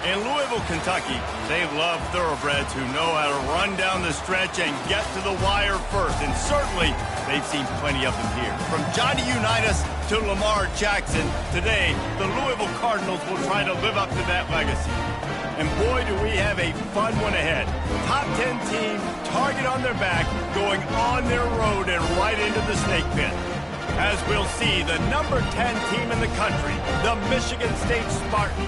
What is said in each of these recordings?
In Louisville, Kentucky, they love thoroughbreds who know how to run down the stretch and get to the wire first. And certainly, they've seen plenty of them here. From Johnny Unitas to Lamar Jackson, today, the Louisville Cardinals will try to live up to that legacy. And boy, do we have a fun one ahead. Top 10 team, target on their back, going on their road and right into the snake pit. As we'll see, the number 10 team in the country, the Michigan State Spartans,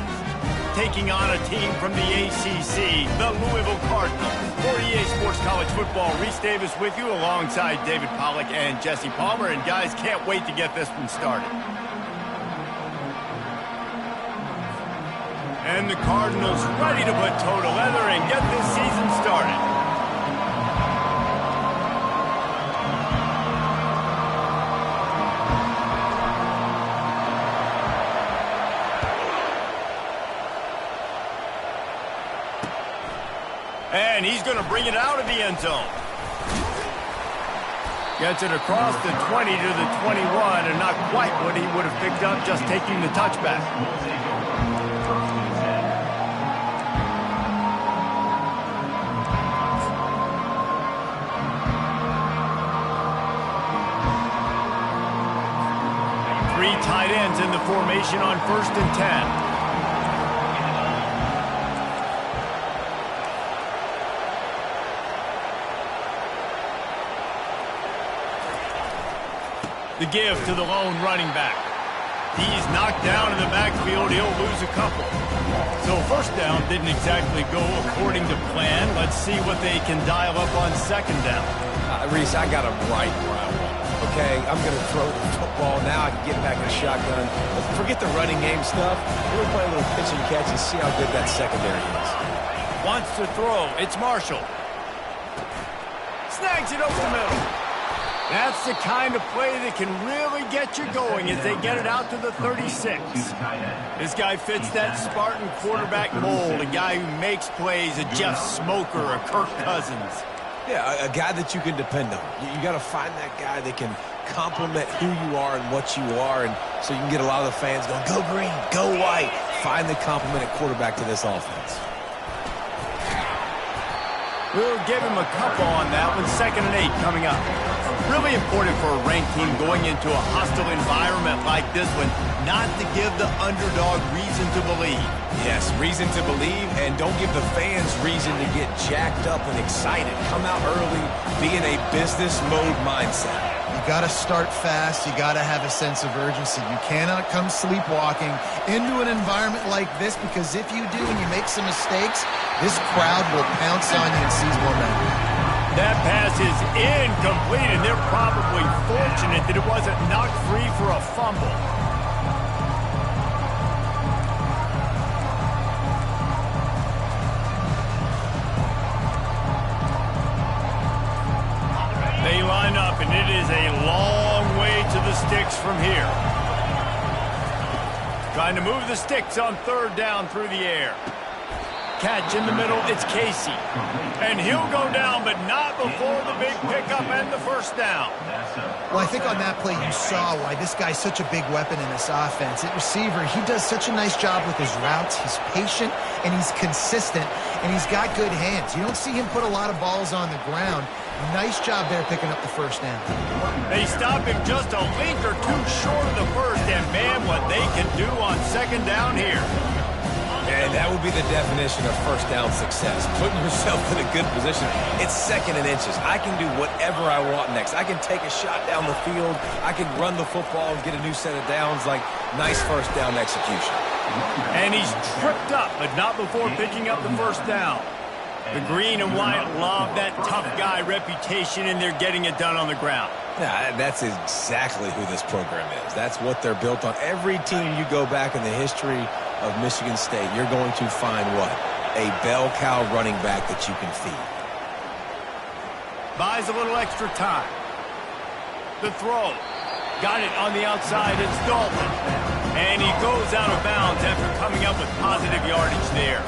taking on a team from the ACC, the Louisville Cardinals. For EA Sports College Football, Reese Davis with you alongside David Pollack and Jesse Palmer. And guys, can't wait to get this one started. And the Cardinals ready to put toe to leather and get this season started. And he's going to bring it out of the end zone. Gets it across the 20 to the 21, and not quite what he would have picked up just taking the touchback. Three tight ends in the formation on 1st and 10. The give to the lone running back. He's knocked down in the backfield. He'll lose a couple. So first down didn't exactly go according to plan. Let's see what they can dial up on second down. Reese, I got him right where I want him. Okay, I'm going to throw the football. Now I can get back in the shotgun. But forget the running game stuff. We'll play a little pitch and catch and see how good that secondary is. Wants to throw. It's Marshall. Snags it over the middle. That's the kind of play that can really get you going as they get it out to the 36. This guy fits that Spartan quarterback mold, a guy who makes plays, a Jeff Smoker, a Kirk Cousins. Yeah, a guy that you can depend on. You got to find that guy that can complement who you are and what you are, and so you can get a lot of the fans going, go green, go white. Find the complement at quarterback to this offense. We'll give him a couple on that one. 2nd and 8 coming up. Really important for a ranked team going into a hostile environment like this one, not to give the underdog reason to believe. Yes, reason to believe, and don't give the fans reason to get jacked up and excited. Come out early, be in a business mode mindset. You got to start fast. You got to have a sense of urgency. You cannot come sleepwalking into an environment like this, because if you do and you make some mistakes, this crowd will pounce on you and seize momentum. That pass is incomplete, and they're probably fortunate that it wasn't knocked free for a fumble. They line up, and it is a long way to the sticks from here. Trying to move the sticks on 3rd down through the air. Catch in the middle, it's Casey. And he'll go down, but not before the big pickup and the first down. Well, I think on that play you saw why this guy's such a big weapon in this offense. At receiver, he does such a nice job with his routes. He's patient, and he's consistent, and he's got good hands. You don't see him put a lot of balls on the ground. Nice job there picking up the first down. They stop him just a length or two short of the first, and man, what they can do on 2nd down here. And that would be the definition of first down success. Putting yourself in a good position. It's 2nd and inches. I can do whatever I want next. I can take a shot down the field. I can run the football and get a new set of downs. Like, nice first down execution. And he's tripped up, but not before picking up the first down. The green and white love that tough guy reputation, and they're getting it done on the ground. Yeah, that's exactly who this program is. That's what they're built on. Every team you go back in the history of Michigan State, you're going to find what? A bell cow running back that you can feed. Buys a little extra time. The throw. Got it on the outside. It's Dalton. And he goes out of bounds after coming up with positive yardage there.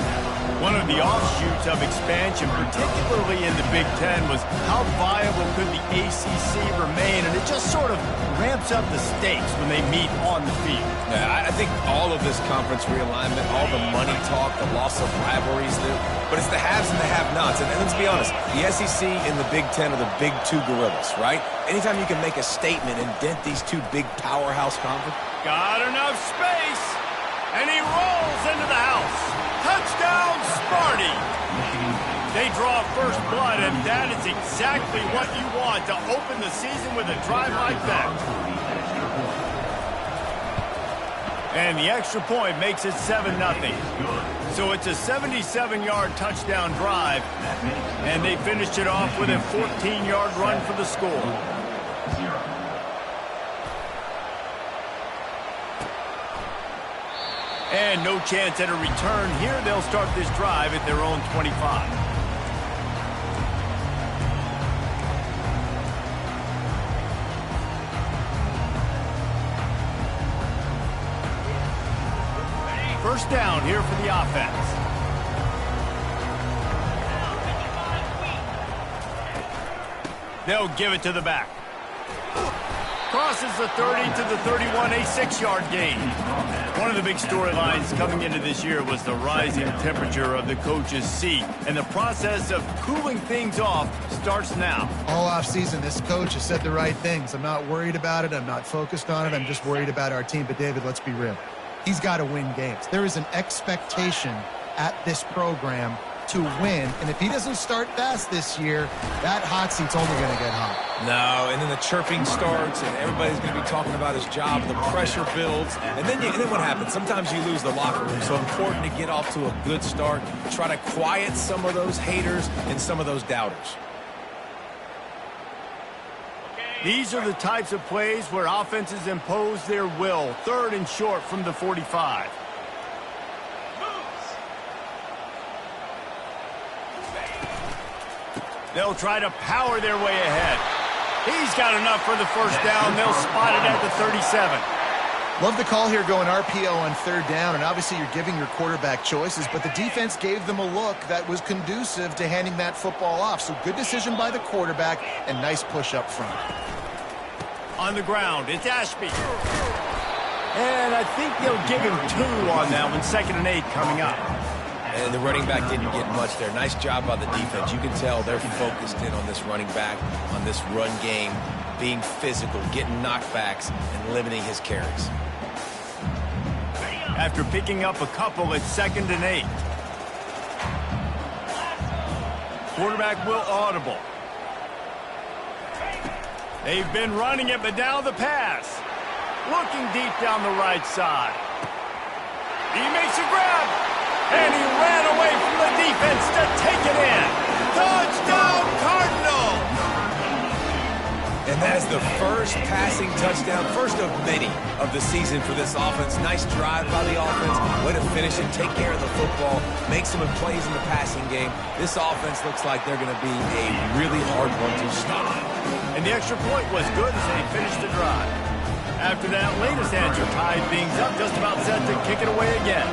One of the offshoots of expansion, particularly in the Big Ten, was how viable could the ACC remain, and it just sort of ramps up the stakes when they meet on the field. Yeah, I think all of this conference realignment, all the money talk, the loss of rivalries, but it's the haves and the have-nots. And let's be honest, the SEC and the Big Ten are the big two gorillas, right? Anytime you can make a statement and dent these two big powerhouse conferences. Got enough space, and he rolls into the house. Touchdown, Sparty! They draw first blood, and that is exactly what you want to open the season with a drive like that. And the extra point makes it 7-0. So it's a 77-yard touchdown drive, and they finished it off with a 14-yard run for the score. And no chance at a return here. They'll start this drive at their own 25. First down here for the offense. They'll give it to the back. Crosses the 30 to the 31, a 6-yard gain. One of the big storylines coming into this year was the rising temperature of the coach's seat, and the process of cooling things off starts now. All offseason, this coach has said the right things. I'm not worried about it. I'm not focused on it. I'm just worried about our team. But, David, let's be real. He's got to win games. There is an expectation at this program to win, and if he doesn't start fast this year, that hot seat's only going to get hot. No, and then the chirping starts, and everybody's going to be talking about his job. The pressure builds, and then what happens? Sometimes you lose the locker room. So important to get off to a good start. Try to quiet some of those haters and some of those doubters. These are the types of plays where offenses impose their will. 3rd and short from the 45. They'll try to power their way ahead. He's got enough for the first down. They'll spot it at the 37. Love the call here going RPO on 3rd down, and obviously you're giving your quarterback choices, but the defense gave them a look that was conducive to handing that football off. So good decision by the quarterback and nice push up front. On the ground, it's Ashby. And I think they'll give him 2 on that one. 2nd and 8 coming up. And the running back didn't get much there. Nice job by the defense. You can tell they're focused in on this running back, on this run game, being physical, getting knockbacks, and limiting his carries. After picking up a couple, it's 2nd and 8. Quarterback will audible. They've been running it, but now the pass. Looking deep down the right side. He makes a grab. And he ran away from the defense to take it in. Touchdown, Cardinal! And that is the first passing touchdown, first of many of the season for this offense. Nice drive by the offense. Way to finish and take care of the football. Make some plays in the passing game. This offense looks like they're going to be a really hard one to stop. And the extra point was good as they finished the drive. After that latest answer tied things up, just about set to kick it away again.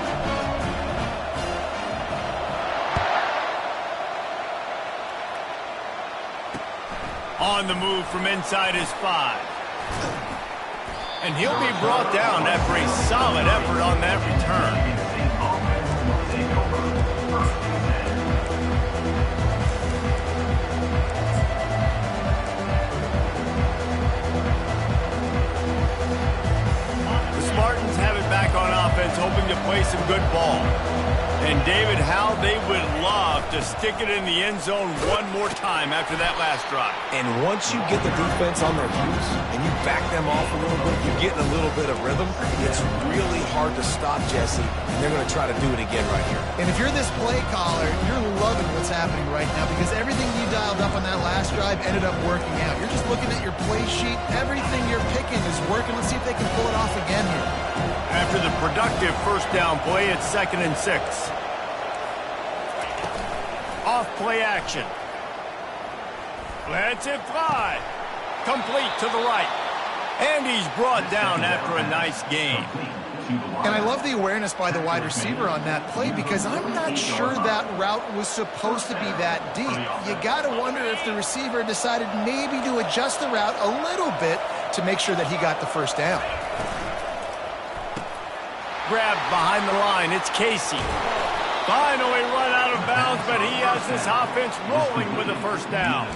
On the move from inside his 5. And he'll be brought down after a solid effort on that return. The Spartans have it back on offense, hoping to play some good ball. And David, how they would love to stick it in the end zone one more time after that last drive. And once you get the defense on their heels and you back them off a little bit, you're getting a little bit of rhythm. It's really hard to stop, Jesse, and they're going to try to do it again right here. And if you're this play caller, you're loving what's happening right now because everything you dialed up on that last drive ended up working out. You're just looking at your play sheet. Everything you're picking is working. Let's see if they can pull it off again here. After the productive first down play, it's 2nd and 6. Off play action. Lets it fly. Complete to the right. And he's brought down after a nice gain. And I love the awareness by the wide receiver on that play because I'm not sure that route was supposed to be that deep. You got to wonder if the receiver decided maybe to adjust the route a little bit to make sure that he got the first down. Grabbed behind the line. It's Casey. Finally run out of bounds, but he has this offense rolling with a first down.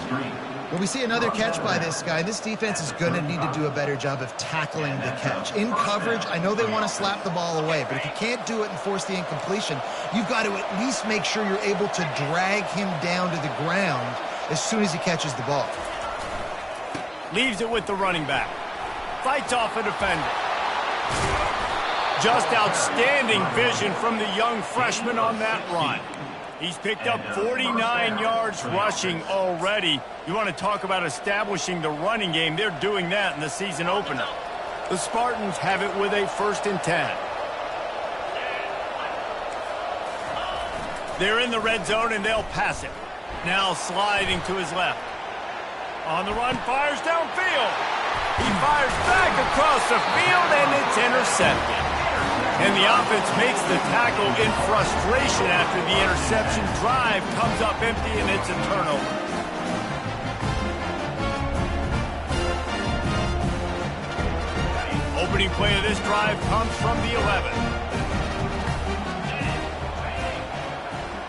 Well, we see another catch by this guy. This defense is going to need to do a better job of tackling the catch. In coverage, I know they want to slap the ball away, but if you can't do it and force the incompletion, you've got to at least make sure you're able to drag him down to the ground as soon as he catches the ball. Leaves it with the running back. Fights off a defender. Just outstanding vision from the young freshman on that run. He's picked up 49 yards rushing already. You want to talk about establishing the running game. They're doing that in the season opener. The Spartans have it with a 1st and 10. They're in the red zone, and they'll pass it. Now sliding to his left. On the run, fires downfield. He fires back across the field, and it's intercepted. And the offense makes the tackle in frustration after the interception. Drive comes up empty, and it's a turnover. Opening play of this drive comes from the 11.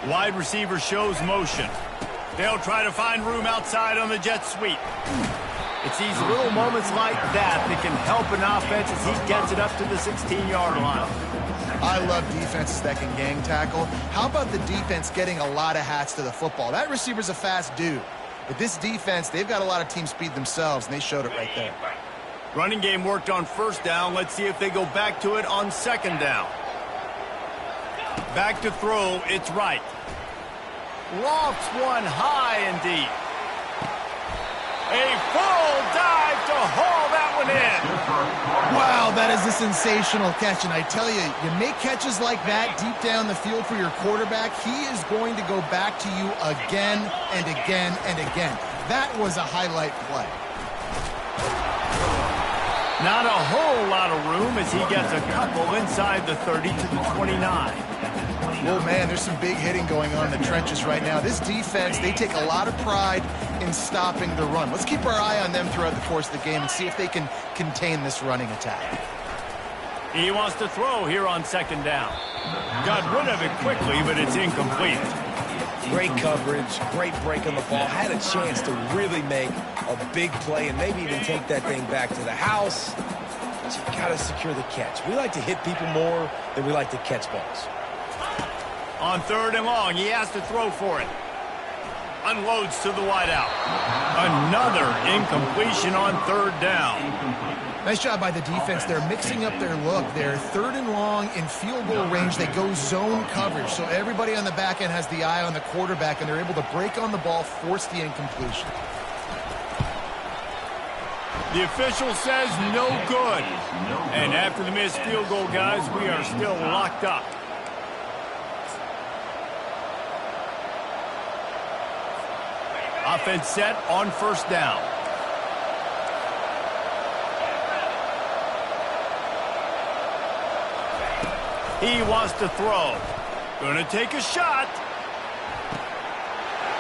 Wide receiver shows motion. They'll try to find room outside on the jet sweep. It's these little moments like that that can help an offense as he gets it up to the 16-yard line. I love defenses that can gang tackle. How about the defense getting a lot of hats to the football? That receiver's a fast dude. But this defense, they've got a lot of team speed themselves, and they showed it right there. Running game worked on 1st down. Let's see if they go back to it on 2nd down. Back to throw. It's right. Lofts one high and deep. A full dive to haul that one in. Wow, that is a sensational catch. And I tell you, you make catches like that deep down the field for your quarterback, he is going to go back to you again and again and again. That was a highlight play. Not a whole lot of room as he gets a couple inside the 30 to the 29. Well, man, there's some big hitting going on in the trenches right now. This defense, they take a lot of pride in stopping the run. Let's keep our eye on them throughout the course of the game and see if they can contain this running attack. He wants to throw here on 2nd down. Got rid of it quickly, but it's incomplete. Great coverage, great break on the ball. Had a chance to really make a big play and maybe even take that thing back to the house. But you got to secure the catch. We like to hit people more than we like to catch balls. On 3rd and long, he has to throw for it. Unloads to the wideout. Another incompletion on 3rd down. Nice job by the defense. They're mixing up their look. They're 3rd and long in field goal range. They go zone coverage. So everybody on the back end has the eye on the quarterback, and they're able to break on the ball, force the incompletion. The official says no good. And after the missed field goal, guys, we are still locked up. Offense set on 1st down. He wants to throw. Gonna take a shot.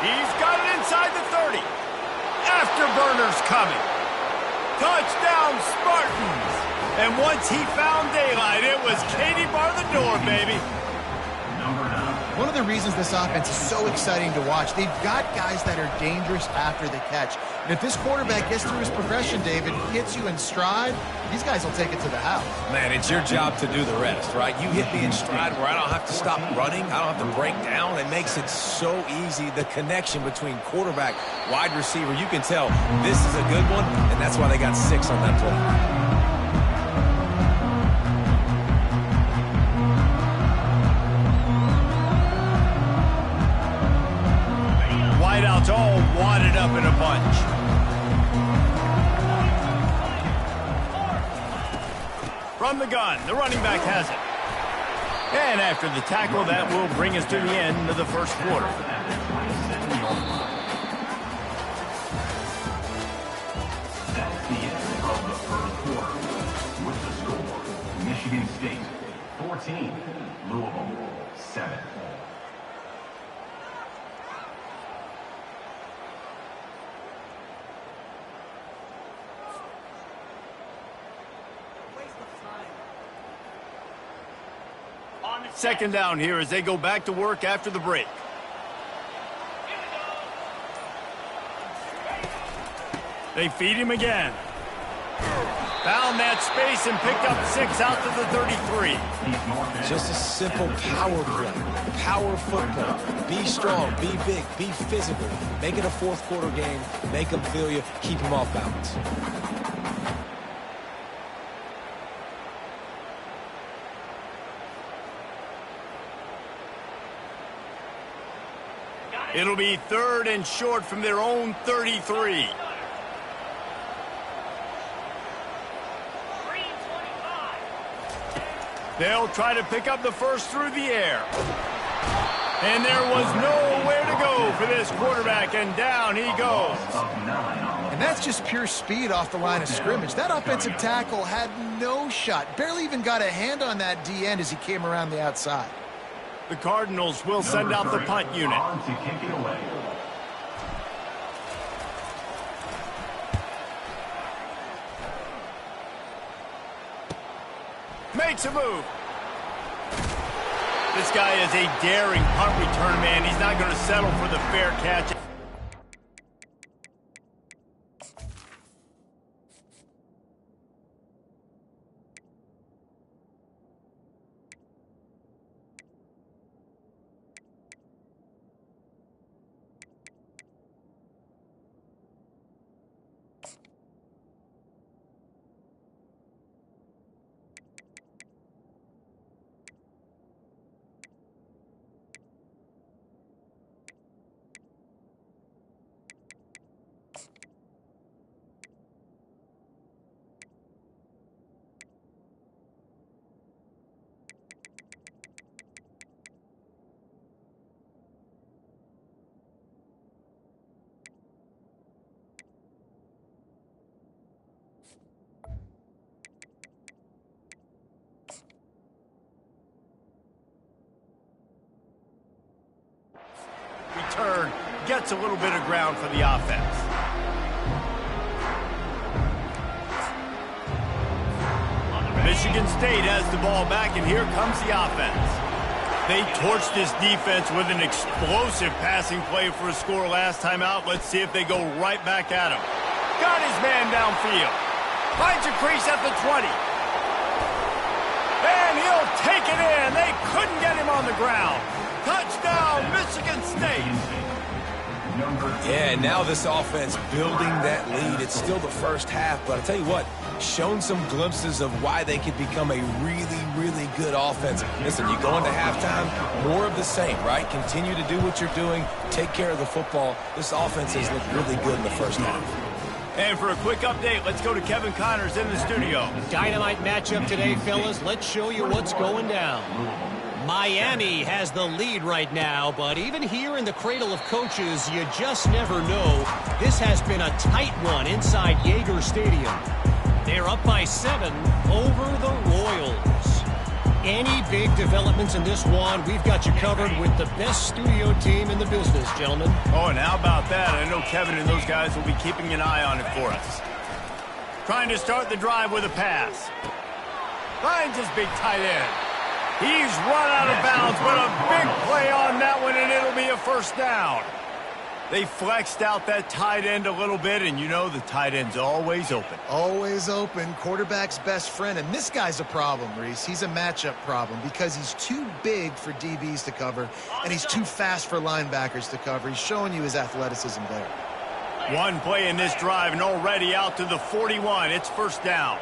He's got it inside the 30. Afterburners coming. Touchdown, Spartans. And once he found daylight, it was Katie bar the door, baby. One of the reasons this offense is so exciting to watch, they've got guys that are dangerous after the catch. And if this quarterback gets through his progression, David, hits you in stride, these guys will take it to the house. Man, it's your job to do the rest, right? You hit me in stride where I don't have to stop running. I don't have to break down. It makes it so easy. The connection between quarterback, wide receiver, you can tell this is a good one, and that's why they got 6 on that play. Wideouts all wadded up in a bunch. From the gun, the running back has it. And after the tackle, that will bring us to the end of the 1st quarter. That's the end of the 1st quarter. With the score, Michigan State 14, Louisville 7. Second down here as they go back to work after the break. They feed him again. Found that space and picked up 6 out to the 33. Just a simple power play. Power football. Be strong, be big, be physical. Make it a fourth quarter game. Make them feel you. Keep them off balance. It'll be 3rd and short from their own 33. They'll try to pick up the first through the air. And there was nowhere to go for this quarterback, and down he goes. And that's just pure speed off the line of scrimmage. That offensive tackle had no shot. Barely even got a hand on that D-end as he came around the outside. The Cardinals will send out the punt unit. Makes a move. This guy is a daring punt return man. He's not going to settle for the fair catch. Return gets a little bit of ground for the offense. Michigan State has the ball back, and here comes the offense. They torched this defense with an explosive passing play for a score last time out. Let's see if they go right back at him. Got his man downfield. Finds a crease at the 20. And he'll take it in. They couldn't get him on the ground. Touchdown, Michigan State. Yeah, now this offense building that lead. It's still the first half, but I'll tell you what, shown some glimpses of why they could become a really, really good offense. Listen, you go into halftime, more of the same, right? Continue to do what you're doing, take care of the football. This offense has looked really good in the first half. And for a quick update, let's go to Kevin Connors in the studio. Dynamite matchup today, fellas. Let's show you what's going down. Miami has the lead right now, but even here in the cradle of coaches, you just never know. This has been a tight one inside Yager Stadium. They're up by 7 over the Royals. Any big developments in this one, we've got you covered with the best studio team in the business, gentlemen. Oh, and how about that? I know Kevin and those guys will be keeping an eye on it for us. Trying to start the drive with a pass. Finds his big tight end. He's run out of bounds, but a big play on that one, and it'll be a first down. They flexed out that tight end a little bit, and you know the tight end's always open. Always open. Quarterback's best friend. And this guy's a problem, Reese. He's a matchup problem because he's too big for DBs to cover, and he's too fast for linebackers to cover. He's showing you his athleticism there. One play in this drive, and already out to the 41. It's first down.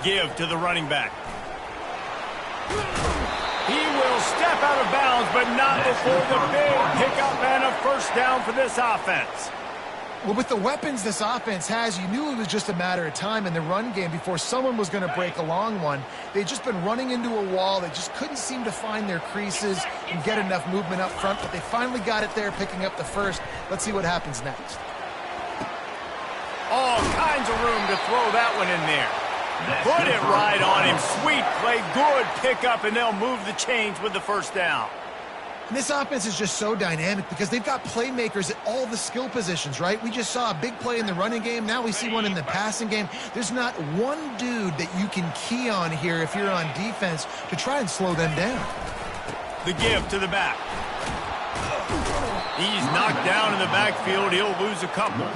Give to the running back. He will step out of bounds, but not before the big pickup and a first down for this offense. Well, with the weapons this offense has, you knew it was just a matter of time in the run game before someone was going to break a long one. They'd just been running into a wall. They just couldn't seem to find their creases and get enough movement up front, but they finally got it there, picking up the first. Let's see what happens next. All kinds of room to throw that one in there. Put it right on him. Sweet play, good pickup, and they'll move the chains with the first down. And this offense is just so dynamic because they've got playmakers at all the skill positions, right? We just saw a big play in the running game. Now we see one in the passing game. There's not one dude that you can key on here if you're on defense to try and slow them down. The give to the back. He's knocked down in the backfield. He'll lose a couple.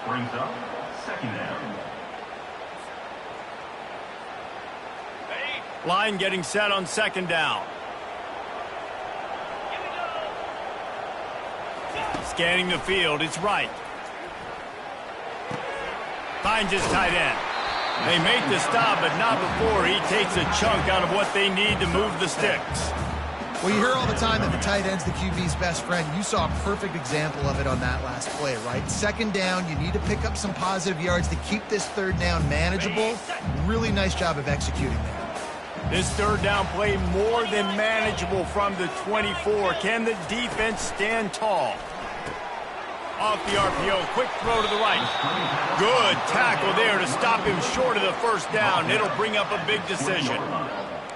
Brings up second down. Line getting set on second down. Scanning the field, it's right. Finds his tight end. They make the stop, but not before he takes a chunk out of what they need to move the sticks. Well, you hear all the time that the tight end's the QB's best friend. You saw a perfect example of it on that last play, right? Second down, you need to pick up some positive yards to keep this third down manageable. Really nice job of executing there. This third down play more than manageable from the 24. Can the defense stand tall? Off the RPO, quick throw to the right. Good tackle there to stop him short of the first down. It'll bring up a big decision.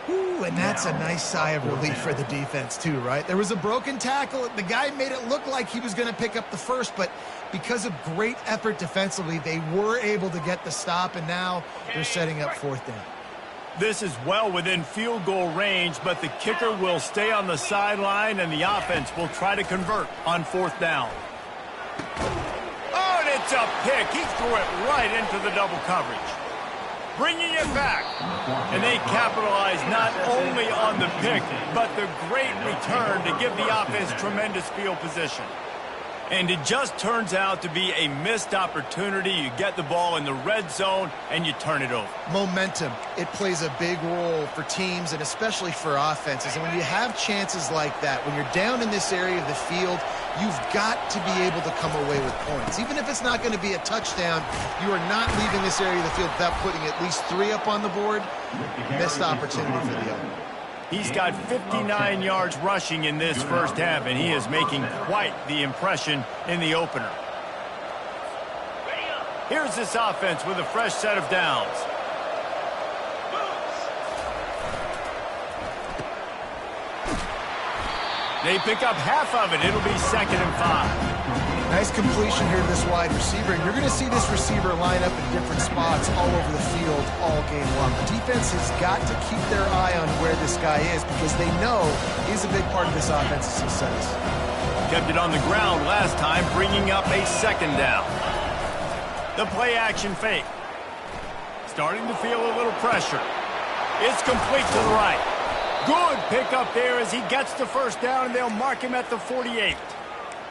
Ooh, and that's a nice sigh of relief for the defense too, right? There was a broken tackle. The guy made it look like he was going to pick up the first, but because of great effort defensively, they were able to get the stop, and now they're setting up fourth down. This is well within field goal range, but the kicker will stay on the sideline, and the offense will try to convert on fourth down. Oh, and it's a pick. He threw it right into the double coverage. Bringing it back. And they capitalize not only on the pick, but the great return to give the offense tremendous field position. And it just turns out to be a missed opportunity. You get the ball in the red zone, and you turn it over. Momentum. It plays a big role for teams and especially for offenses. And when you have chances like that, when you're down in this area of the field, you've got to be able to come away with points. Even if it's not going to be a touchdown, you are not leaving this area of the field without putting at least 3 up on the board. Missed opportunity for the other. He's got 59 yards rushing in this first half, and he is making quite the impression in the opener. Here's this offense with a fresh set of downs. They pick up half of it. It'll be 2nd and 5. Nice completion here to this wide receiver, and you're going to see this receiver line up in different spots all over the field all game long. The defense has got to keep their eye on where this guy is because they know he's a big part of this offense's success. Kept it on the ground last time, bringing up a 2nd down. The play-action fake. Starting to feel a little pressure. It's complete to the right. Good pickup there as he gets the first down, and they'll mark him at the 48.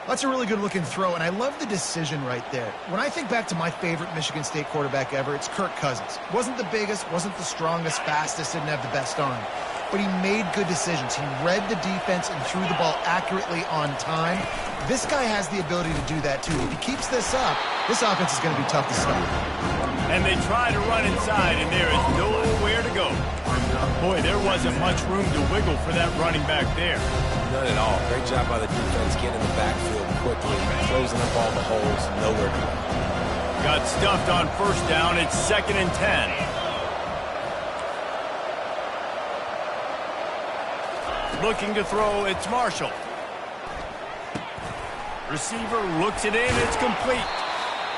That's a really good-looking throw, and I love the decision right there. When I think back to my favorite Michigan State quarterback ever, it's Kirk Cousins. Wasn't the biggest, wasn't the strongest, fastest, didn't have the best arm. But he made good decisions. He read the defense and threw the ball accurately on time. This guy has the ability to do that, too. If he keeps this up, this offense is going to be tough to stop. And they try to run inside, and there is nowhere to go. Boy, there wasn't much room to wiggle for that running back there. None at all. Great job by the defense getting in the backfield quickly, closing up all the holes, nowhere to go. Got stuffed on first down. It's 2nd and 10. Looking to throw, it's Marshall. Receiver looks it in, it's complete.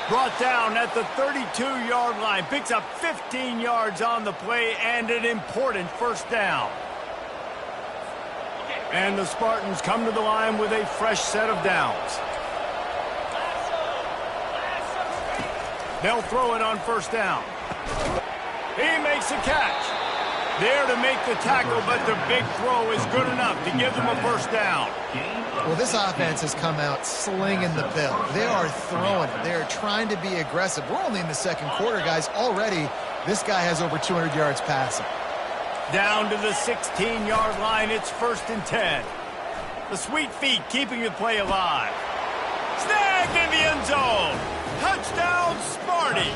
Brought down at the 32-yard line. Picks up 15 yards on the play and an important first down. And the Spartans come to the line with a fresh set of downs. They'll throw it on first down. He makes a catch. There to make the tackle, but the big throw is good enough to give them a first down. Well, this offense has come out slinging the bill. They are throwing it. They are trying to be aggressive. We're only in the second quarter, guys. Already, this guy has over 200 yards passing. Down to the 16-yard line, it's 1st and 10. The sweet feet keeping the play alive. Snagged in the end zone. Touchdown, Sparty.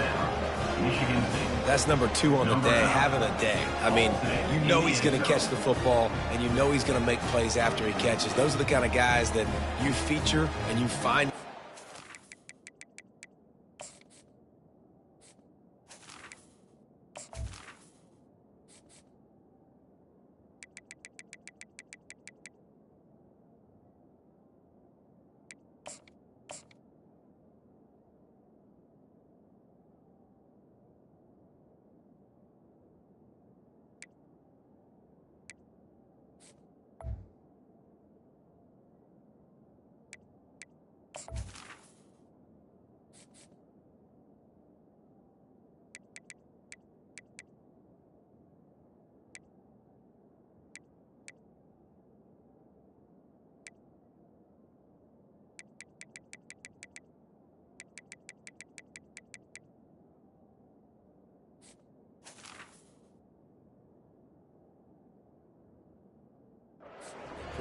That's number 2 on the day, having a day. I mean, you know he's going to catch the football, and you know he's going to make plays after he catches. Those are the kind of guys that you feature and you find.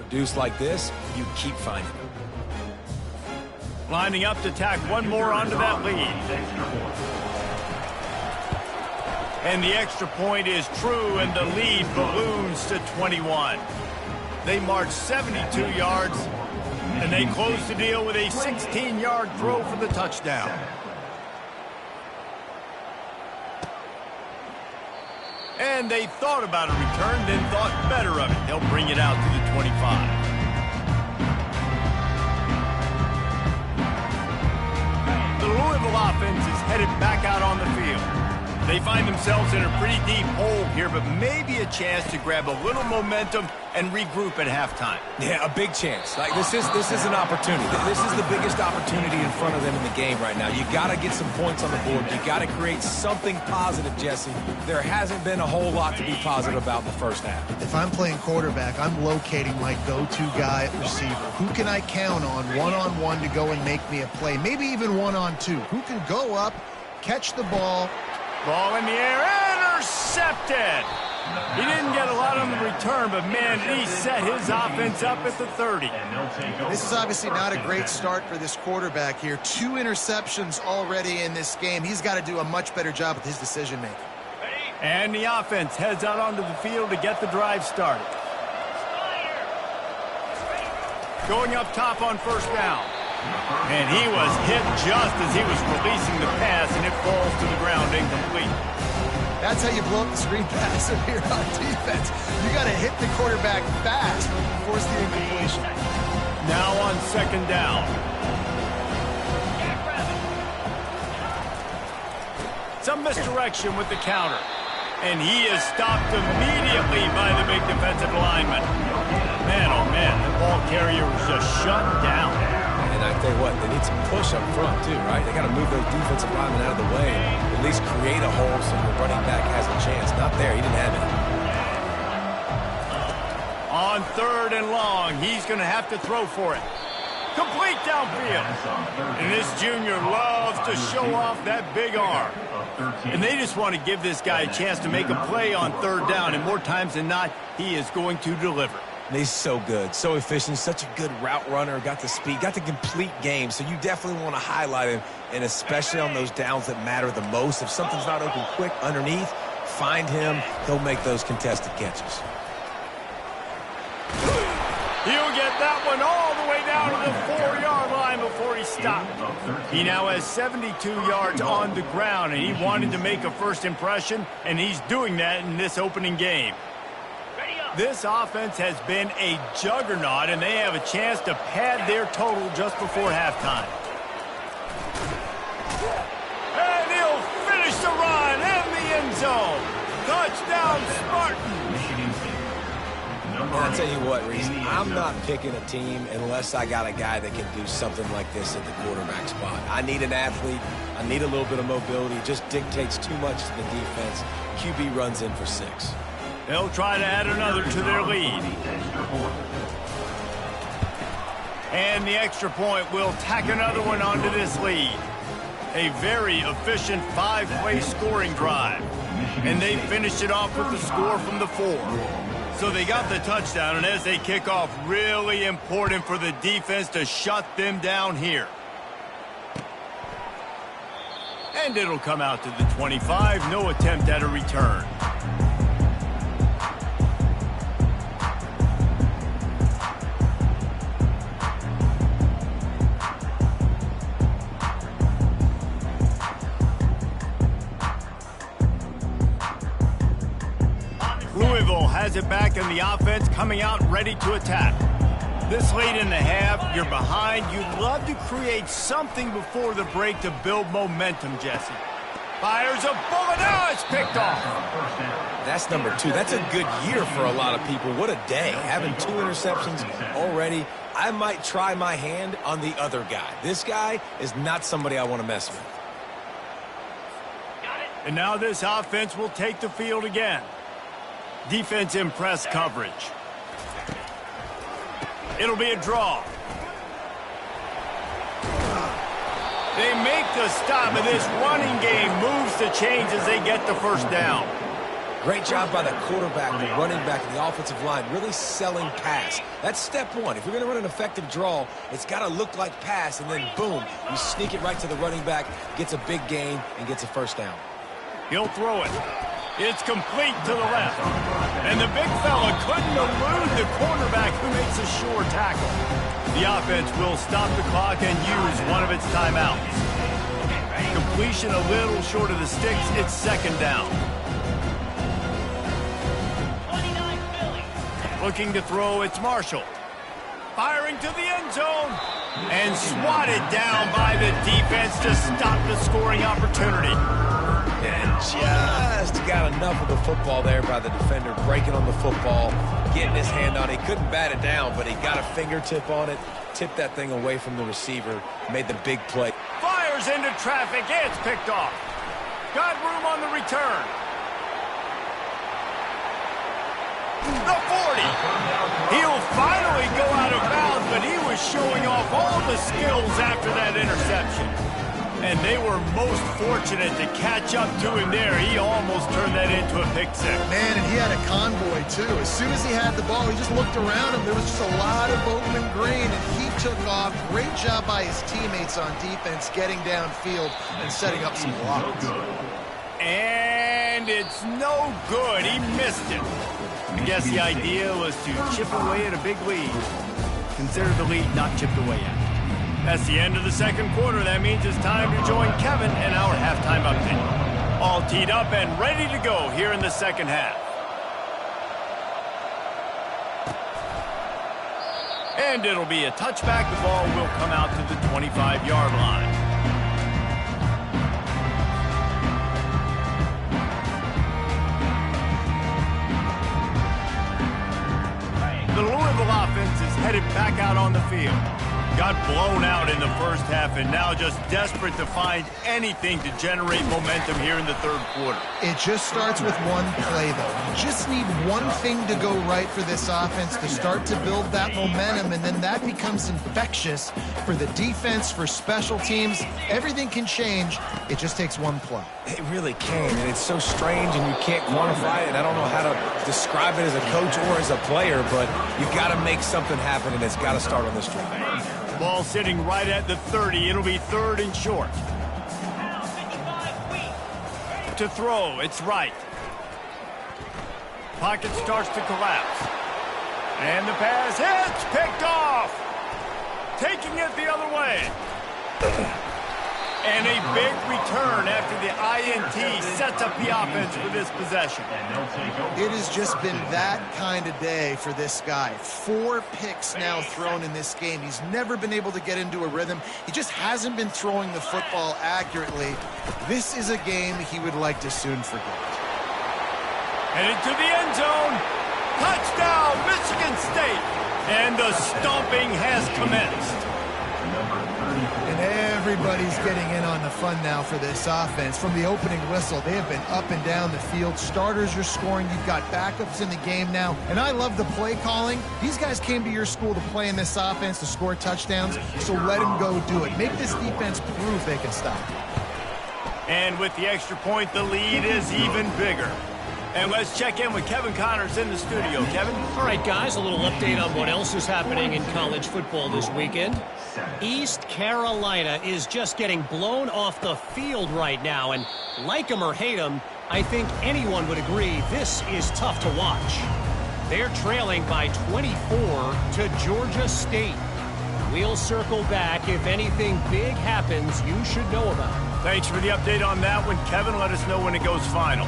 produce like this, you keep finding them. Lining up to tack one more onto that lead. And the extra point is true, and the lead balloons to 21. They march 72 yards, and they close the deal with a 16-yard throw for the touchdown. And they thought about a return, then thought better of it. They'll bring it out to the 25. The Louisville offense is headed back out on the field. They find themselves in a pretty deep hole here, but maybe a chance to grab a little momentum and regroup at halftime. Yeah, a big chance. Like this is an opportunity. This is the biggest opportunity in front of them in the game right now. You got to get some points on the board. You got to create something positive, Jesse. There hasn't been a whole lot to be positive about in the first half. If I'm playing quarterback, I'm locating my go-to guy at receiver. Who can I count on one-on-one to go and make me a play? Maybe even one-on-two. Who can go up, catch the ball? Ball in the air, intercepted. He didn't get a lot on the return, but man, he set his offense up at the 30. This is obviously not a great start for this quarterback here. 2 interceptions already in this game. He's got to do a much better job with his decision-making. And the offense heads out onto the field to get the drive started. Going up top on first down. And he was hit just as he was releasing the pass, and it falls to the ground incomplete. That's how you blow up the screen pass here on defense. You got to hit the quarterback fast, force the incompletion. Now on second down. Some misdirection with the counter. And he is stopped immediately by the big defensive lineman. Man, oh man, the ball carrier was just shut down. And I tell you what, they need some push up front too, right? They got to move those defensive linemen out of the way and at least create a hole so the running back has a chance. Not there. He didn't have it. On third and long, he's going to have to throw for it. Complete downfield. And this junior loves to show off that big arm. And they just want to give this guy a chance to make a play on third down. And more times than not, he is going to deliver. And he's so good, so efficient, such a good route runner, got the speed, got the complete game. So you definitely want to highlight him, and especially on those downs that matter the most. If something's not open quick underneath, find him. He'll make those contested catches. He'll get that one all the way down to the 4-yard line before he stopped. He now has 72 yards on the ground, and he wanted to make a first impression, and he's doing that in this opening game. This offense has been a juggernaut, and they have a chance to pad their total just before halftime. And he'll finish the run in the end zone. Touchdown, Spartan. I'll tell you what, Reese, I'm not picking a team unless I got a guy that can do something like this at the quarterback spot. I need an athlete. I need a little bit of mobility. It just dictates too much to the defense. QB runs in for 6. They'll try to add another to their lead. And the extra point will tack another one onto this lead. A very efficient 5-play scoring drive. And they finished it off with the score from the 4. So they got the touchdown, and as they kick off, really important for the defense to shut them down here. And it'll come out to the 25. No attempt at a return. Louisville has it back, and the offense coming out ready to attack. This late in the half, you're behind. You'd love to create something before the break to build momentum, Jesse. Fires a bullet. Now it's picked off. That's number 2. That's a good year for a lot of people. What a day. Having 2 interceptions already. I might try my hand on the other guy. This guy is not somebody I want to mess with. And now this offense will take the field again. Defense in press coverage. It'll be a draw. They make the stop, and this running game moves the chains as they get the first down. Great job by the quarterback, the running back, and the offensive line, really selling pass. That's step one. If you're going to run an effective draw, it's got to look like pass, and then boom, you sneak it right to the running back, gets a big gain, and gets a first down. He'll throw it. It's complete to the left. And the big fella couldn't elude the cornerback who makes a sure tackle. The offense will stop the clock and use one of its timeouts. Completion a little short of the sticks. It's second down. Looking to throw, it's Marshall. Firing to the end zone. And swatted down by the defense to stop the scoring opportunity. And just got enough of the football there by the defender, breaking on the football, getting his hand on it. He couldn't bat it down, but he got a fingertip on it, tipped that thing away from the receiver, made the big play. Fires into traffic. It's picked off. Got room on the return. The 40. He'll finally go out of bounds, but he was showing off all the skills after that interception. And they were most fortunate to catch up to him there. He almost turned that into a pick six. Man, and he had a convoy, too. As soon as he had the ball, he just looked around him. There was just a lot of open green, and he took off. Great job by his teammates on defense, getting downfield and setting up some blocks. And it's no good. He missed it. I guess the idea was to chip away at a big lead. Consider the lead not chipped away at. That's the end of the second quarter. That means it's time to join Kevin in our halftime update. All teed up and ready to go here in the second half. And it'll be a touchback. The ball will come out to the 25-yard line. The Louisville offense is headed back out on the field. Got blown out in the first half and now just desperate to find anything to generate momentum here in the third quarter. It just starts with one play, though. You just need one thing to go right for this offense to start to build that momentum, and then that becomes infectious for the defense, for special teams. Everything can change. It just takes one play. It really can, and it's so strange, and you can't quantify it. I don't know how to describe it as a coach or as a player, but you've got to make something happen, and it's got to start on this drive. Ball sitting right at the 30. It'll be third and short. To throw, it's right. Pocket starts to collapse. And the pass hits, picked off. Taking it the other way. And a big return after the INT sets up the offense for this possession. It has just been that kind of day for this guy. 4 picks now thrown in this game. He's never been able to get into a rhythm. He just hasn't been throwing the football accurately. This is a game he would like to soon forget. Headed to the end zone. Touchdown, Michigan State. And the stomping has commenced. And everybody's getting in on the fun now for this offense. From the opening whistle, they have been up and down the field. Starters are scoring. You've got backups in the game now. And I love the play calling. These guys came to your school to play in this offense to score touchdowns, so let them go do it. Make this defense prove they can stop it. And with the extra point, the lead is even bigger. And let's check in with Kevin Connors in the studio. Kevin? All right, guys, a little update on what else is happening in college football this weekend. East Carolina is just getting blown off the field right now, and like them or hate them, I think anyone would agree this is tough to watch. They're trailing by 24 to Georgia State. We'll circle back. If anything big happens, you should know about. Thanks for the update on that one, Kevin. Let us know when it goes final.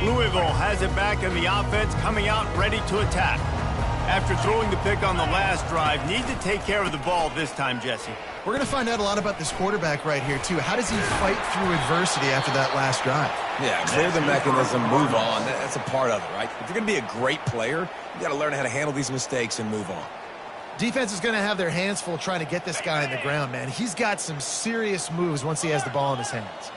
Louisville has it back, and the offense coming out ready to attack. After throwing the pick on the last drive, need to take care of the ball this time, Jesse. We're going to find out a lot about this quarterback right here, too. How does he fight through adversity after that last drive? Yeah, clear the mechanism, move on. That's a part of it, right? If you're going to be a great player, you got to learn how to handle these mistakes and move on. Defense is going to have their hands full trying to get this guy on the ground, man. He's got some serious moves once he has the ball in his hands.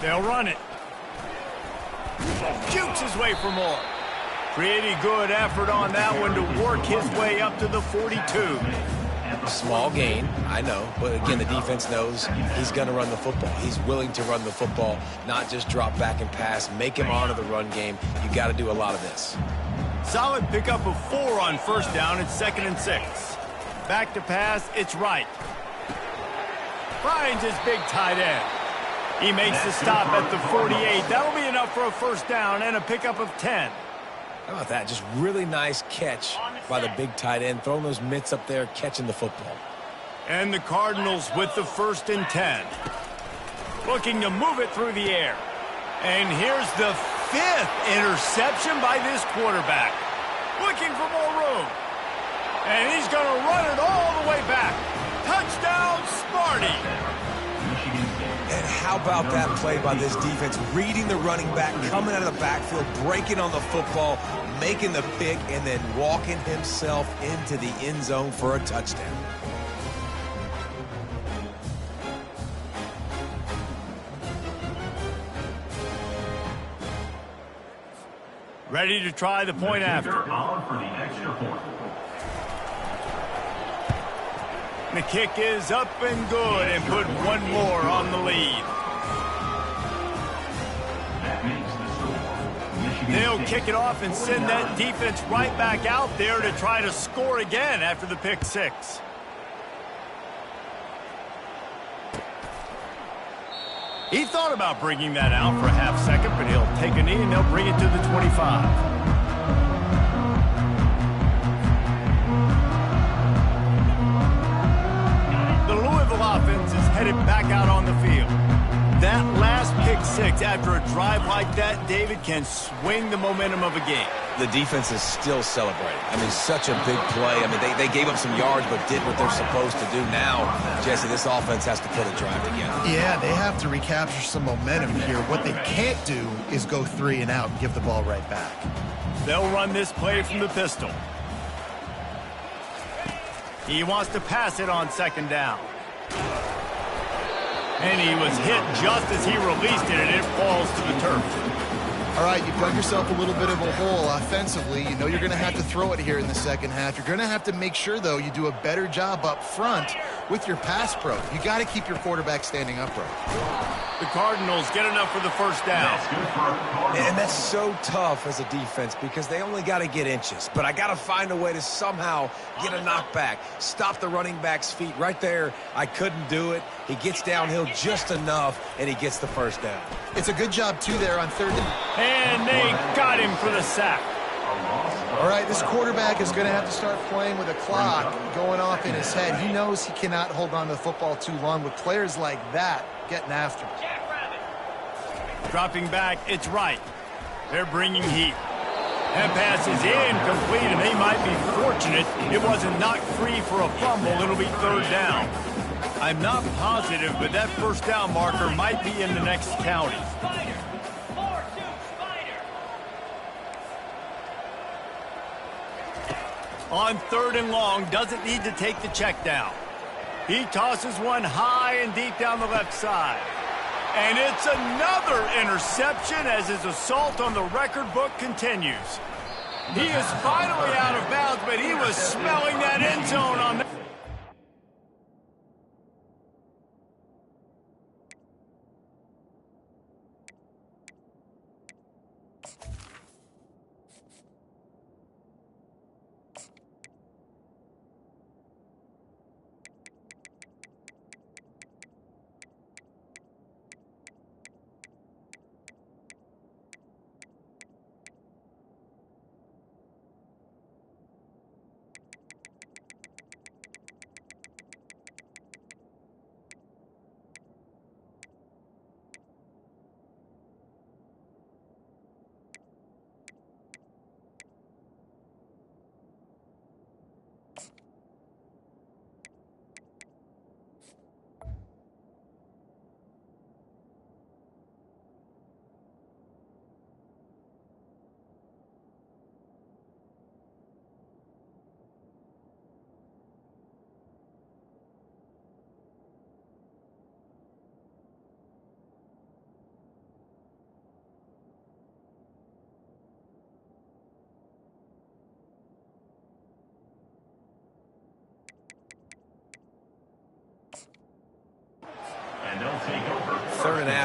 They'll run it. Jukes his way for more. Pretty good effort on that one to work his way up to the 42. Small gain, I know. But again, the defense knows he's going to run the football. He's willing to run the football, not just drop back and pass, make him honor the run game. You got to do a lot of this. Solid pickup of 4 on first down. It's 2nd and 6. Back to pass, it's right. Finds his big tight end. He makes the stop at the 48. That'll be enough for a first down and a pickup of 10. How about that? Just really nice catch by the big tight end, throwing those mitts up there, catching the football. And the Cardinals with the 1st and 10. Looking to move it through the air. And here's the 5th interception by this quarterback. Looking for more room. And he's going to run it all the way back. Touchdown, Sparty. And how about that play by this defense? Reading the running back, coming out of the backfield, breaking on the football, making the pick, and then walking himself into the end zone for a touchdown. Ready to try the point after. On for the extra point. The kick is up and good and put one more on the lead. That makes the score. Michigan They'll State kick it off and send that defense right back out there to try to score again after the pick 6. He thought about bringing that out for a half second, but he'll take a knee and they'll bring it to the 25. Offense is headed back out on the field. That last pick 6 after a drive like that, David, can swing the momentum of a game. The defense is still celebrating. I mean, such a big play. I mean, they gave up some yards but did what they're supposed to do. Now, Jesse, this offense has to put a drive together. Yeah, they have to recapture some momentum here. What they can't do is go 3 and out and give the ball right back. They'll run this play from the pistol. He wants to pass it on 2nd down. And he was hit just as he released it, and it falls to the turf. All right, you've dug yourself a little bit of a hole offensively. You know you're going to have to throw it here in the second half. You're going to have to make sure, though, you do a better job up front with your pass pro. You got to keep your quarterback standing upright. The Cardinals get enough for the first down. And that's so tough as a defense because they only got to get inches. But I got to find a way to somehow get a knockback, stop the running back's feet. Right there, I couldn't do it. He gets downhill just enough, and he gets the first down. It's a good job, too, there on 3rd down. And they got him for the sack. All right, this quarterback is going to have to start playing with a clock going off in his head. He knows he cannot hold on to the football too long with players like that getting after him. Dropping back, it's right. They're bringing heat. That pass is incomplete, and they might be fortunate it wasn't knocked free for a fumble. It'll be 3rd down. I'm not positive, but that first down marker might be in the next county. On 3rd and long, doesn't need to take the check down. He tosses one high and deep down the left side. And it's another interception as his assault on the record book continues. He is finally out of bounds, but he was smelling that end zone on that.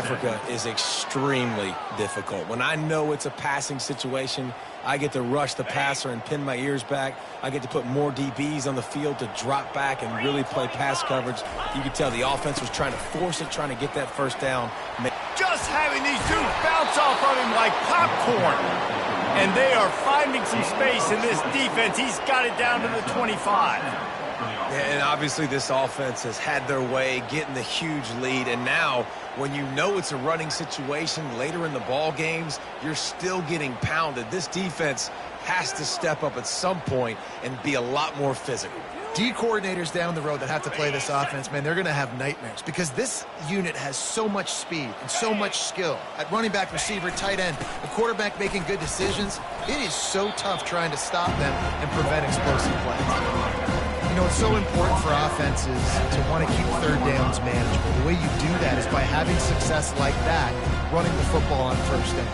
Africa is extremely difficult. When I know it's a passing situation, I get to rush the passer and pin my ears back. I get to put more DBs on the field to drop back and really play pass coverage. You can tell the offense was trying to force it, trying to get that first down. Just having these dudes bounce off of him like popcorn. And they are finding some space in this defense. He's got it down to the 25. And obviously this offense has had their way, getting the huge lead. And now, when you know it's a running situation later in the ball games, you're still getting pounded. This defense has to step up at some point and be a lot more physical. D coordinators down the road that have to play this offense, man, they're going to have nightmares because this unit has so much speed and so much skill. At running back, receiver, tight end, the quarterback making good decisions, it is so tough trying to stop them and prevent explosive plays. You know, it's so important for offenses to want to keep third downs manageable. The way you do that is by having success like that, running the football on first down.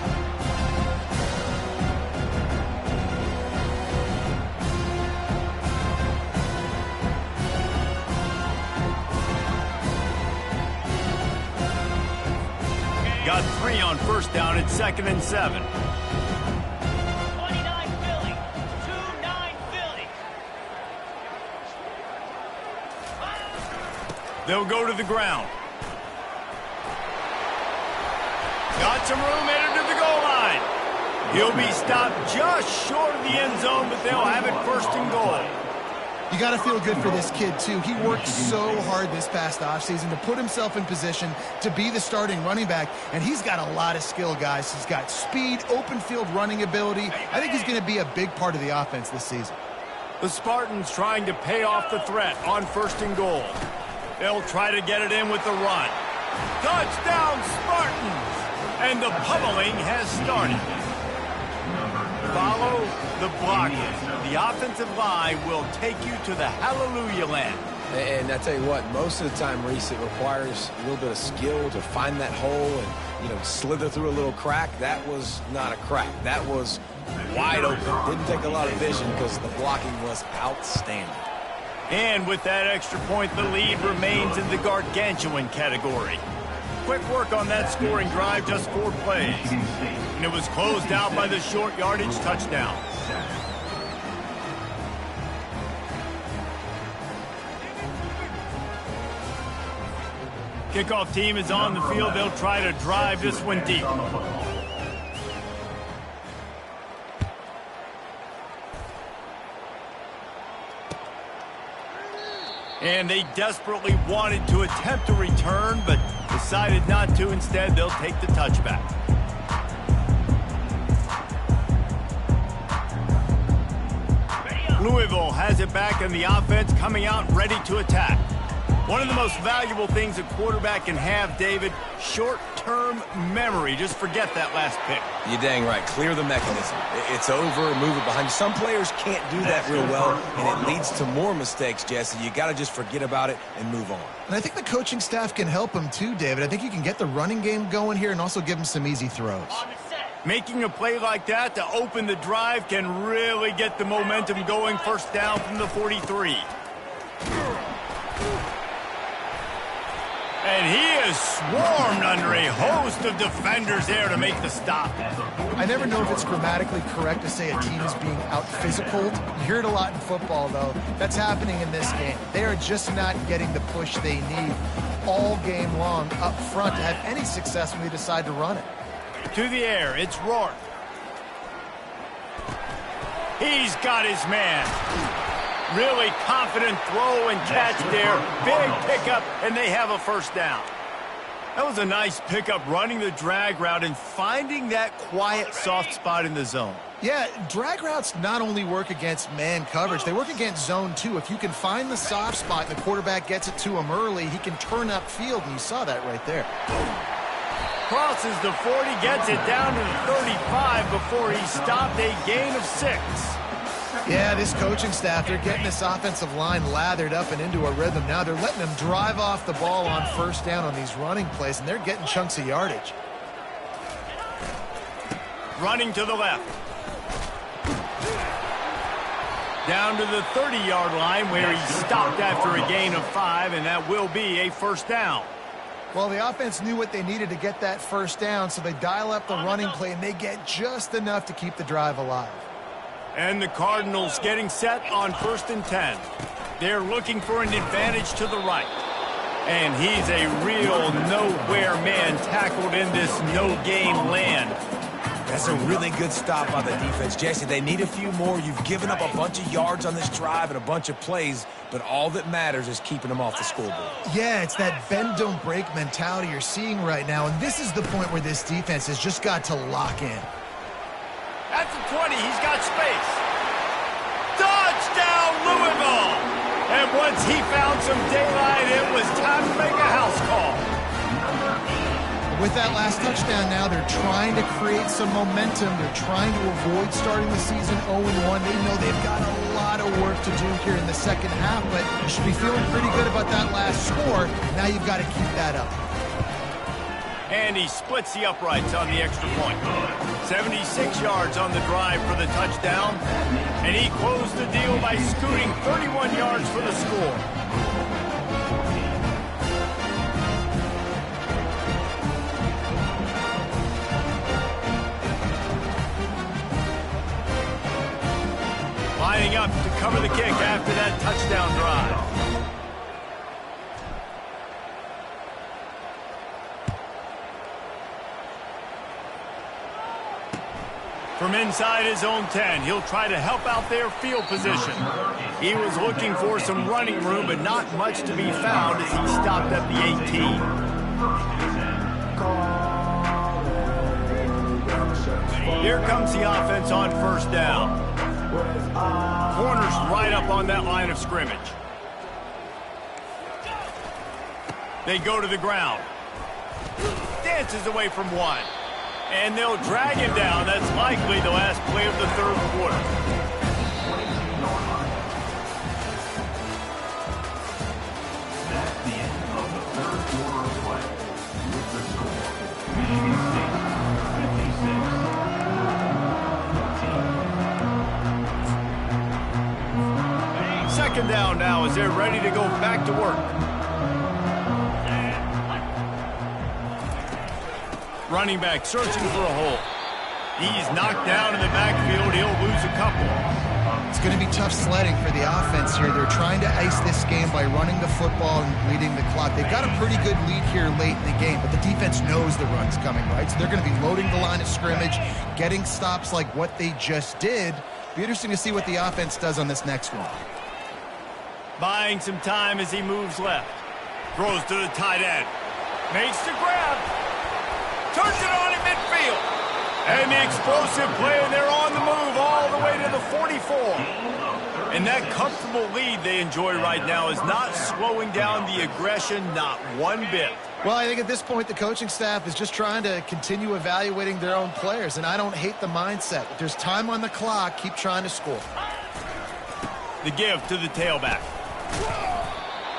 Got 3 on first down at 2nd and 7. 29 Philly. 2-9 Philly. They'll go to the ground. Got some room headed to the goal line. He'll be stopped just short of the end zone, but they'll have it 1st and goal. You got to feel good for this kid, too. He worked so hard this past offseason to put himself in position to be the starting running back, and he's got a lot of skill, guys. He's got speed, open field running ability. I think he's going to be a big part of the offense this season. The Spartans trying to pay off the threat on 1st and goal. They'll try to get it in with the run. Touchdown, Spartans! And the pummeling has started. Follow the blocking. The offensive line will take you to the hallelujah land. And I tell you what, most of the time, Reese, it requires a little bit of skill to find that hole and, you know, slither through a little crack. That was not a crack. That was wide open. Didn't take a lot of vision because the blocking was outstanding. And with that extra point, the lead remains in the gargantuan category. Quick work on that scoring drive, just 4 plays. And it was closed out by the short yardage touchdown. Kickoff team is on the field. They'll try to drive this one deep. And they desperately wanted to attempt a return, but decided not to. Instead, they'll take the touchback. Louisville has it back, and the offense coming out ready to attack. One of the most valuable things a quarterback can have, David, short-term memory. Just forget that last pick. You're dang right. Clear the mechanism. It's over, move it behind you. Some players can't do that real well, and it leads to more mistakes, Jesse. You got to just forget about it and move on. And I think the coaching staff can help him too, David. I think you can get the running game going here and also give him some easy throws. Making a play like that to open the drive can really get the momentum going. 1st down from the 43. And he is swarmed under a host of defenders there to make the stop. I never know if it's grammatically correct to say a team is being out-physicaled. You hear it a lot in football, though. That's happening in this game. They are just not getting the push they need all game long up front to have any success when they decide to run it. To the air, it's Rourke. He's got his man. Really confident throw and catch there. Big pickup, and they have a 1st down. That was a nice pickup, running the drag route and finding that quiet, soft spot in the zone. Yeah, drag routes not only work against man coverage, they work against zone too. If you can find the soft spot and the quarterback gets it to him early, he can turn upfield, and you saw that right there. Crosses the 40, gets it down to the 35 before he stopped, a gain of 6. Yeah, this coaching staff, they're getting this offensive line lathered up and into a rhythm now. They're letting them drive off the ball on 1st down on these running plays, and they're getting chunks of yardage. Running to the left. Down to the 30-yard line where he stopped after a gain of 5, and that will be a 1st down. Well, the offense knew what they needed to get that first down, so they dial up the running play, and they get just enough to keep the drive alive. And the Cardinals getting set on 1st and 10. They're looking for an advantage to the right. And he's a real nowhere man tackled in this no-game land. That's a really good stop by the defense. Jesse, they need a few more. You've given up a bunch of yards on this drive and a bunch of plays, but all that matters is keeping them off the scoreboard. Yeah, it's that bend, don't break mentality you're seeing right now, and this is the point where this defense has just got to lock in. At the 20, he's got space. Touchdown, Louisville! And once he found some daylight, it was time to make a house call. With that last touchdown now, they're trying to create some momentum. They're trying to avoid starting the season 0-1. They know they've got a lot of work to do here in the second half, but you should be feeling pretty good about that last score. Now you've got to keep that up. And he splits the uprights on the extra point. 76 yards on the drive for the touchdown. And he closed the deal by scooting 31 yards for the score. Lining up to cover the kick after that touchdown drive. From inside his own 10, he'll try to help out their field position. He was looking for some running room, but not much to be found as he stopped at the 18. Here comes the offense on 1st down. Corners right up on that line of scrimmage. They go to the ground. Dances away from one. And they'll drag him down. That's likely the last play of the 3rd quarter. That's the end of the 3rd quarter of play. With the score, Michigan State 56. 2nd down now as they're ready to go back to work. Running back searching for a hole. He's knocked down in the backfield. He'll lose a couple. It's going to be tough sledding for the offense here. They're trying to ice this game by running the football and bleeding the clock. They've got a pretty good lead here late in the game, but the defense knows the run's coming, right? So they're going to be loading the line of scrimmage, getting stops like what they just did. Be interesting to see what the offense does on this next one. Buying some time as he moves left. Throws to the tight end. Makes the grab. Turns it on in midfield. And the explosive play, and they're on the move all the way to the 44. And that comfortable lead they enjoy right now is not slowing down the aggression, not one bit. Well, I think at this point the coaching staff is just trying to continue evaluating their own players, and I don't hate the mindset. If there's time on the clock, keep trying to score. The give to the tailback.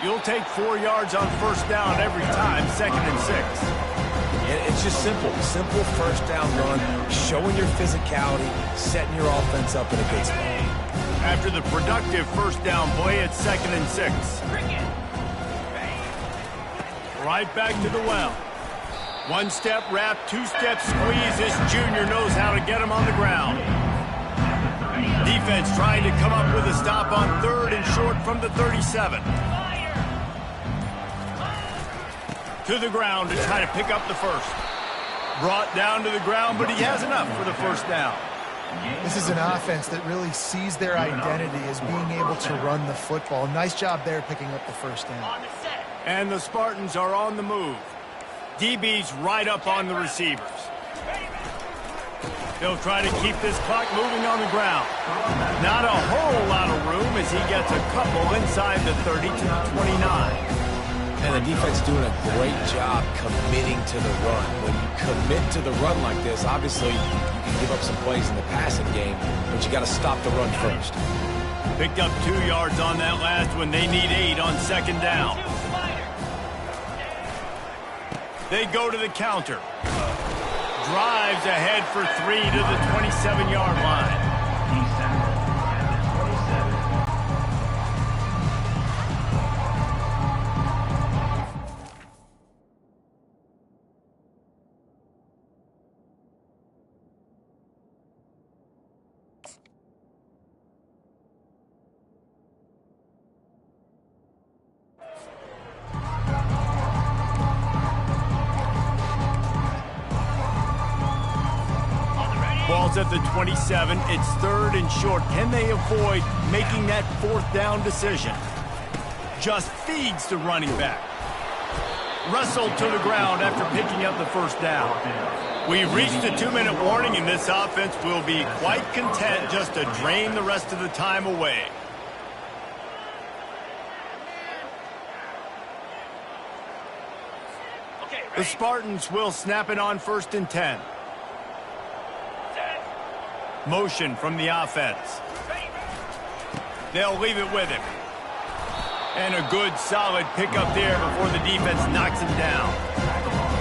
You'll take 4 yards on 1st down every time, 2nd and 6. It's just simple. Simple 1st down run, showing your physicality, setting your offense up in a good spot. After the productive 1st down play, it's 2nd and 6. Right back to the well. 1-step wrap, 2-step squeeze. This junior knows how to get him on the ground. Defense trying to come up with a stop on 3rd and short from the 37. To the ground to try to pick up the 1st. Brought down to the ground, but he has enough for the 1st down. This is an offense that really sees their identity as being able to run the football. Nice job there picking up the 1st down. And the Spartans are on the move. DB's right up on the receivers. They'll try to keep this clock moving on the ground. Not a whole lot of room as he gets a couple inside the 30 to the 29. And the defense doing a great job committing to the run. When you commit to the run like this, obviously you can give up some plays in the passing game, but you got to stop the run first. Picked up 2 yards on that last one. They need 8 on 2nd down. They go to the counter. Drives ahead for 3 to the 27-yard line. Ball's at the 27. It's 3rd and short. Can they avoid making that 4th down decision? Just feeds the running back. Wrestled to the ground after picking up the 1st down. We've reached the 2-minute warning, and this offense will be quite content just to drain the rest of the time away. The Spartans will snap it on 1st and 10. Motion from the offense. They'll leave it with him. And a good, solid pickup there before the defense knocks him down.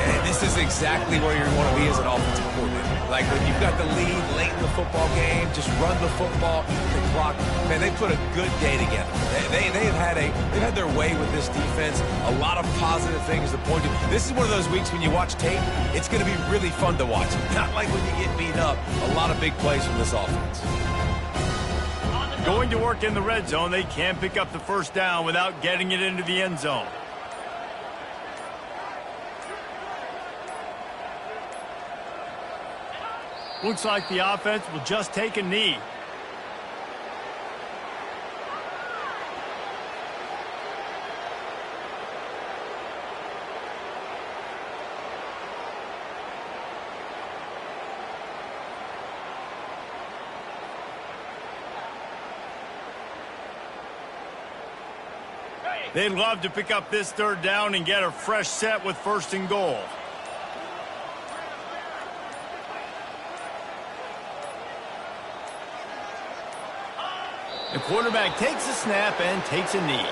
And this is exactly where you want to be as an offensive coordinator. Like when you've got the lead late in the football game, just run the football, eat the clock. Man, they put a good day together. They've had their way with this defense. A lot of positive things to point to. This is one of those weeks when you watch tape, it's going to be really fun to watch. Not like when you get beat up. A lot of big plays from this offense. Going to work in the red zone, they can pick up the 1st down without getting it into the end zone. Looks like the offense will just take a knee. They'd love to pick up this 3rd down and get a fresh set with 1st and goal. The quarterback takes a snap and takes a knee.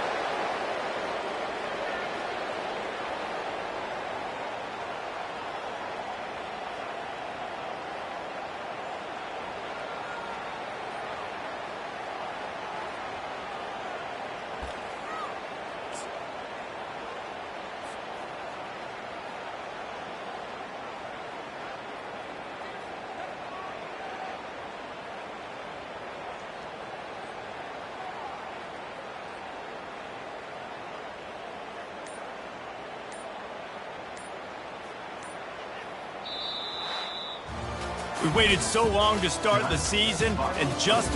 We waited so long to start the season, and just